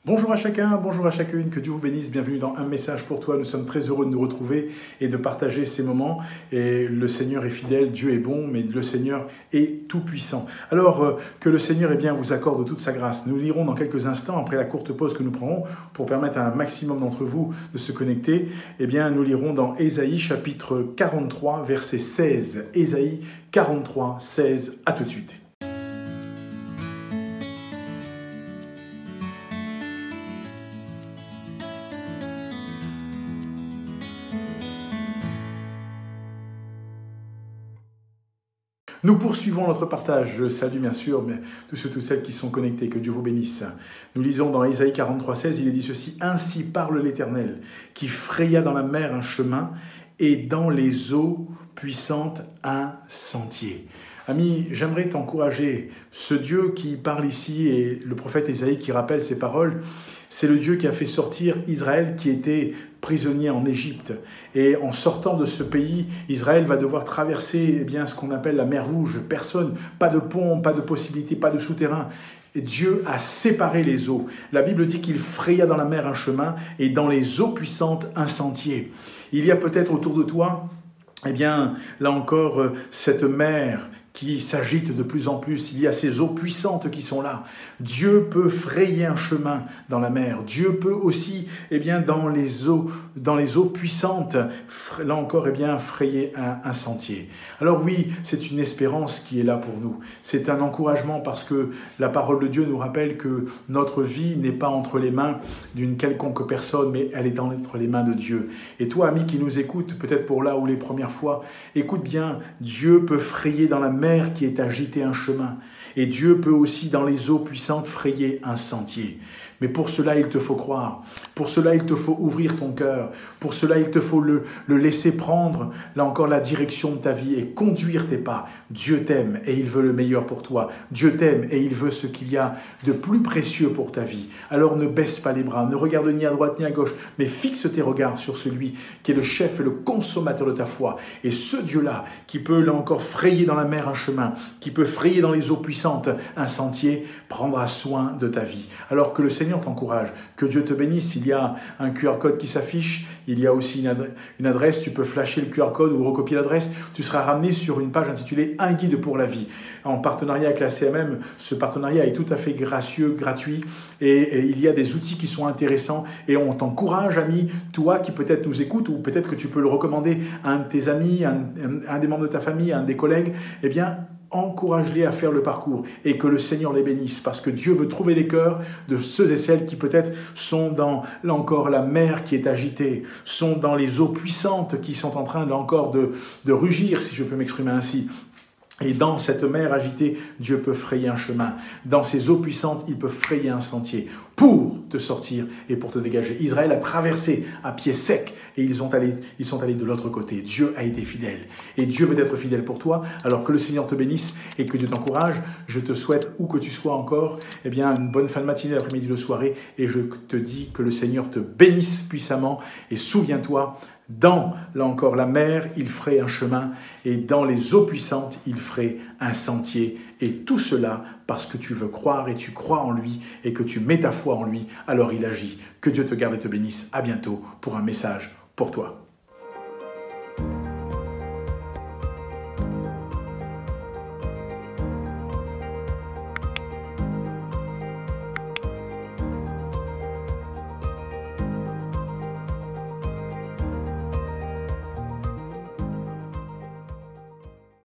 Bonjour à chacun, bonjour à chacune, que Dieu vous bénisse, bienvenue dans Un message pour toi. Nous sommes très heureux de nous retrouver et de partager ces moments. Et le Seigneur est fidèle, Dieu est bon, mais le Seigneur est tout-puissant. Alors que le Seigneur vous accorde toute sa grâce. Nous lirons dans quelques instants, après la courte pause que nous prendrons, pour permettre à un maximum d'entre vous de se connecter, nous lirons dans Ésaïe chapitre 43, verset 16. Ésaïe 43, 16, à tout de suite. Nous poursuivons notre partage. Je salue bien sûr tous ceux, toutes celles qui sont connectés. Que Dieu vous bénisse. Nous lisons dans Ésaïe 43, 16, il est dit ceci. « Ainsi parle l'Éternel, qui fraya dans la mer un chemin et dans les eaux puissantes un sentier. » Ami, j'aimerais t'encourager. Ce Dieu qui parle ici, et le prophète Ésaïe qui rappelle ces paroles, c'est le Dieu qui a fait sortir Israël qui était prisonnier en Égypte. Et en sortant de ce pays, Israël va devoir traverser ce qu'on appelle la mer Rouge. Personne, pas de pont, pas de possibilité, pas de souterrain. Et Dieu a séparé les eaux. La Bible dit qu'il fraya dans la mer un chemin et dans les eaux puissantes un sentier. Il y a peut-être autour de toi, là encore, cette mer qui s'agite de plus en plus. Il y a ces eaux puissantes qui sont là. Dieu peut frayer un chemin dans la mer. Dieu peut aussi, dans les eaux puissantes, là encore, frayer un sentier. Alors oui, c'est une espérance qui est là pour nous. C'est un encouragement parce que la parole de Dieu nous rappelle que notre vie n'est pas entre les mains d'une quelconque personne, mais elle est entre les mains de Dieu. Et toi, ami qui nous écoute, peut-être pour là ou les premières fois, écoute bien, Dieu peut frayer dans la mer qui est agité un chemin. Et Dieu peut aussi, dans les eaux puissantes, frayer un sentier. Mais pour cela, il te faut croire. Pour cela, il te faut ouvrir ton cœur. Pour cela, il te faut le laisser prendre, là encore, la direction de ta vie et conduire tes pas. Dieu t'aime et il veut le meilleur pour toi. Dieu t'aime et il veut ce qu'il y a de plus précieux pour ta vie. Alors ne baisse pas les bras, ne regarde ni à droite ni à gauche, mais fixe tes regards sur celui qui est le chef et le consommateur de ta foi. Et ce Dieu-là, qui peut, là encore, frayer dans la mer un chemin, qui peut frayer dans les eaux puissantes un sentier, prendra soin de ta vie. Alors que le Seigneur t'encourage, que Dieu te bénisse. Il y a un QR code qui s'affiche, il y a aussi une adresse, tu peux flasher le QR code ou recopier l'adresse, tu seras ramené sur une page intitulée « Un guide pour la vie ». En partenariat avec la CMM, ce partenariat est tout à fait gracieux, gratuit, et il y a des outils qui sont intéressants, et on t'encourage, ami, toi qui peut-être nous écoutes, ou peut-être que tu peux le recommander à un de tes amis, à un des membres de ta famille, à un des collègues, encourage-les à faire le parcours et que le Seigneur les bénisse parce que Dieu veut trouver les cœurs de ceux et celles qui peut-être sont dans, là encore, la mer qui est agitée, sont dans les eaux puissantes qui sont en train, là encore, de rugir, si je peux m'exprimer ainsi. Et dans cette mer agitée, Dieu peut frayer un chemin. Dans ces eaux puissantes, il peut frayer un sentier pour te sortir et pour te dégager. Israël a traversé à pied sec et ils sont allés de l'autre côté. Dieu a été fidèle. Et Dieu veut être fidèle pour toi. Alors que le Seigneur te bénisse et que Dieu t'encourage. Je te souhaite, où que tu sois encore, une bonne fin de matinée, l'après-midi, de soirée. Et je te dis que le Seigneur te bénisse puissamment. Et souviens-toi, dans, là encore, la mer, il ferait un chemin, et dans les eaux puissantes, il ferait un sentier. Et tout cela parce que tu veux croire et tu crois en lui, et que tu mets ta foi en lui, alors il agit. Que Dieu te garde et te bénisse. À bientôt pour un message pour toi.